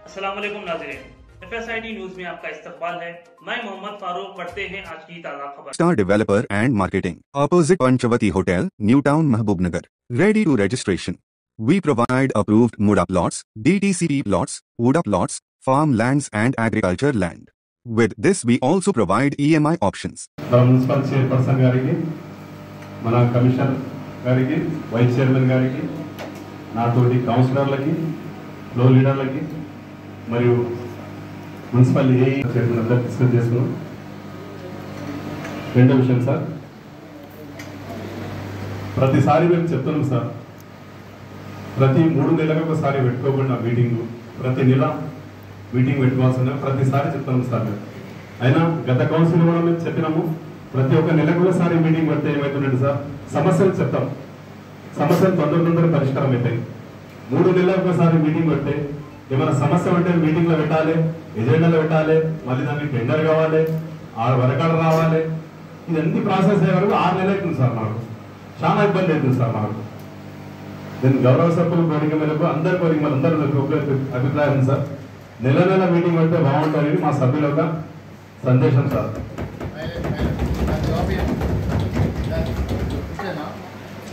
अस्सलाम वालेकुम नाज़रीन, FSID न्यूज में आपका इस्तकबाल है। मैं मोहम्मद फारूक। पढ़ते हैं आज की ताज़ा खबर। Star Developer and Marketing, opposite Panchavati Hotel, Newtown, Mahbubnagar. Ready to registration. We provide approved MUDA plots, DTCP plots, WUDA plots, farm lands and agriculture land. With this we also provide EMI options. మన municipal chairperson గారికి, మన commissioner గారికి, vice chairman గారికి, నాతోటి కౌన్సిలర్లకి, floor లీడర్లకి మరియు municipal ఏ chairman అందరూ discuss చేసుకున్నాం. రెండో విషయం సార్, ప్రతిసారి మేము చెప్తున్నాం సార్, ప్రతి 3 నెలలకు ఒకసారి పెట్టుకోకుండా మీటింగ్, ప్రతి నెల మీటింగ్ పెట్టుకోవాల్సిందే ప్రతిసారి చెప్తున్నాం సార్. మేము అయినా గత కౌన్సిల్ కూడా మేము చెప్పినాము, ప్రతి ఒక్క నెలకు ఒకసారి మీటింగ్ పెడితే ఏమవుతుందంటే సార్, సమస్యలు చెప్తాం, సమస్యలు తొందర పరిష్కారం అవుతాయి. 3 నెలలకు ఒకసారి మీటింగ్ పెడితే ఏమైనా సమస్య ఉంటే మీటింగ్లో పెట్టాలి, ఎజెండాలో పెట్టాలి, మళ్ళీ దానికి టెండర్ కావాలి, వరకాడ రావాలి, ఇదన్నీ ప్రాసెస్ అయ్యే వరకు 6 నెలలు అవుతుంది సార్. మాకు చాలా ఇబ్బంది అవుతుంది సార్. మాకు దీన్ని గౌరవ సభ్యులు కోరిక మేరకు అందరి కోరిక మన అందరూ అభిప్రాయం సార్, నెల మీటింగ్ పెడితే బాగుంటుందని మా సభ్యుల యొక్క సందేశం సార్.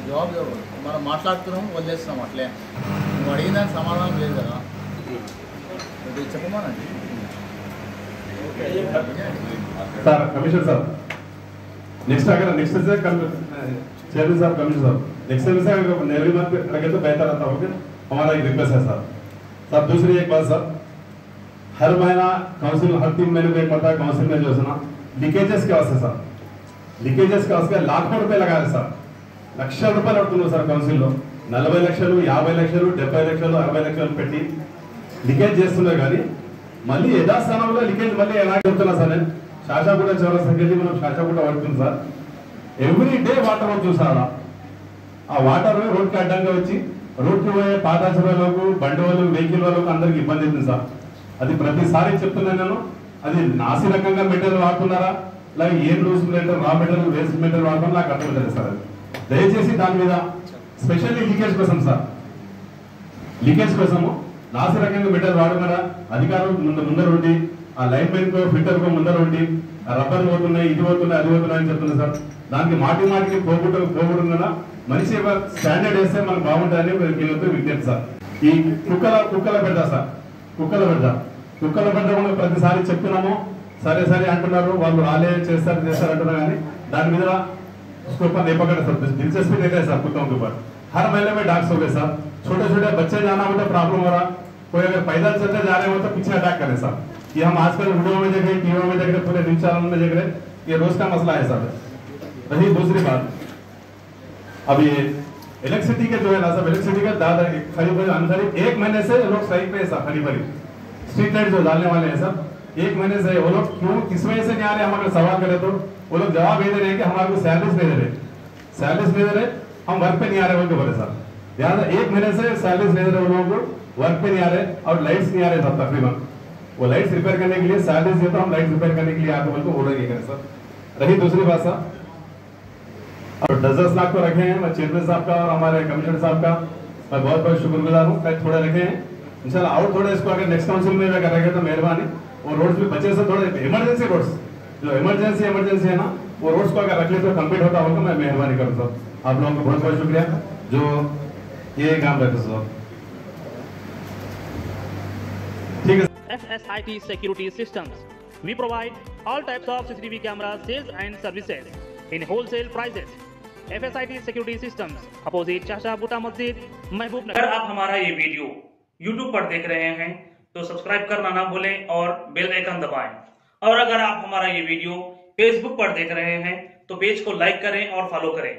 జవాబు మనం మాట్లాడుతున్నాం, వదిలేస్తున్నాం అట్లే. నువ్వు అడిగిన దానికి సమాధానం లేదు కదా, చెప్పమానండి సార్. कमिश्नर साहब नेक्स्ट अगर नेक्स्ट से चेयरमैन साहब कमिश्नर साहब नेक्स्ट से अगर नेवी मंथ रखे तो बेहतर रहता होगा. हमारा एक रिक्वेस्ट है सर. सर दूसरी एक बात सर, हर महीना काउंसिल हर 3 महीने में एक मरता है काउंसिल में जो है ना लीकेजेस के वास्ते सर, लीकेजेस के वास्ते लाखों रुपए लगा रहे सर. లక్షల రూపాయలు అవుతుంది సార్. కౌన్సిల్లో 40 లక్షలు, 50 లక్షలు, 70 లక్షలు, 60 లక్షలు పెట్టి లీకేజ్ చేస్తున్నారు. కానీ మళ్ళీ యథాస్థానంలో లీకేజ్ మళ్ళీ ఎలా చెప్తున్నా సార్. నేను శాషాగూడ చౌరస్తాకి మనం శాషాగూడ పడుతుంది సార్. ఎవ్రీ డే వాటర్ అవుతుంది సార్. ఆ వాటర్ రోడ్కి అడ్డంగా వచ్చి రోడ్కి పోయే పాదాచార వాళ్ళకు, బండి వాళ్ళు, వెహికల్ వాళ్ళకు అందరికి ఇబ్బంది అవుతుంది సార్. అది ప్రతిసారి చెప్తున్నాను నేను. అది నాసి రకంగా మెటీరియల్ వాడుతున్నారా, అలాగే ఏం rules raw material, waste material వాడుతున్నా నాకు అర్థమవుతుంది సార్. దయచేసి దాని మీద స్పెషల్లీ లీకేజ్ కోసం సార్, లీకేజ్ కోసము నాసి రకంగా మెటీరియల్ వాడమరా అధికారులు ముందర ఉండి, ఆ లైన్ మెన్ కో ఫిల్టర్ కో ముందర ఉండి, ఆ రబ్బర్ పోతున్నాయి, ఇది పోతున్నాయి, అది పోతున్నాయి అని చెప్తున్నారు సార్. దానికి మాటికి పోగొట్టుకున్నా మనిషి స్టాండర్డ్ వేస్తే మనకు బాగుంటుందని వీళ్ళతో విజ్ఞప్తి సార్. ఈ కుక్కల పెడతా సార్, కుక్కల పెడతా కూడా ప్రతిసారి చెప్తున్నాము, సరే అంటున్నారు, వాళ్ళు రాలే చేస్తారు అంటున్నారు. కానీ దాని మీద उसके ऊपर नहीं पकड़े सर, दिलचस्पी नहीं रहे सर कुत्तों के ऊपर. हर महीने में डॉग्स हो गए सर. छोटे बच्चे जाना हो तो प्रॉब्लम हो रहा, कोई अगर पैदल चलते जा रहे हो तो पीछे अटैक करें सर. ये हम आजकल वीडियो में देख रहे, टीवी में देख रहे, पूरे न्यूज चैनल में देख रहे, ये रोज का मसला है सर. रही दूसरी बात, अब ये इलेक्ट्रिसिटी के जो है ना सब, इलेक्ट्रिसिटी का दादा करीब 1 महीने से लोग स्ट्राइक पे है सर. खरीब स्ट्रीट लाइट जो डालने वाले हैं सर, 1 महीने से वो लोग क्यों किस वजह से नहीं आ रहे, हम अगर सवाल करें तो वो लोग जवाब ये दे रहे हैं कि हमारे को सैलरीज नहीं दे रहे, हम वर्क पे नहीं आ रहे बोल के बोले सर. यहाँ 1 महीने से सैलरीज नहीं दे रहे, वो लोगों को वर्क पे नहीं आ रहे और लाइट्स नहीं आ रहे सब. तकरीबन वो लाइट्स रिपेयर करने के लिए सैलरीज देता, हम लाइट्स रिपेयर करने के लिए आके बोल को ऑर्डर ये करें सर. रही दूसरी बात सर, और 10 लाख को रखे हैं. मैं चेयरमैन साहब का और हमारे कमिश्नर साहब का मैं बहुत शुक्रगुजार हूँ. थोड़े रखे हैं इंशाल्लाह, और थोड़े इसको अगर नेक्स्ट काउंसिल में अगर रखे तो मेहरबानी. और रोड्स भी बचे से थोड़े इमरजेंसी रोड्स, जो इमरजेंसी है ना, वो रोड्स को अगर रख ले तो कंप्लीट होता होगा. मैं मेहरबानी करूँ सर. आप लोगों को बहुत शुक्रिया जो ये काम करते सर. ठीक है. FSID Security Systems. We provide all types of CCTV camera sales and services in wholesale prices. FSID Security Systems, opposite चाचा बूटा मस्जिद, महबूबनगर. अगर आप हमारा ये वीडियो YouTube पर देख रहे हैं तो सब्सक्राइब करना ना भूलें और बेल आइकन दबाएं. और अगर आप हमारा ये वीडियो Facebook पर देख रहे हैं तो पेज को लाइक करें और फॉलो करें.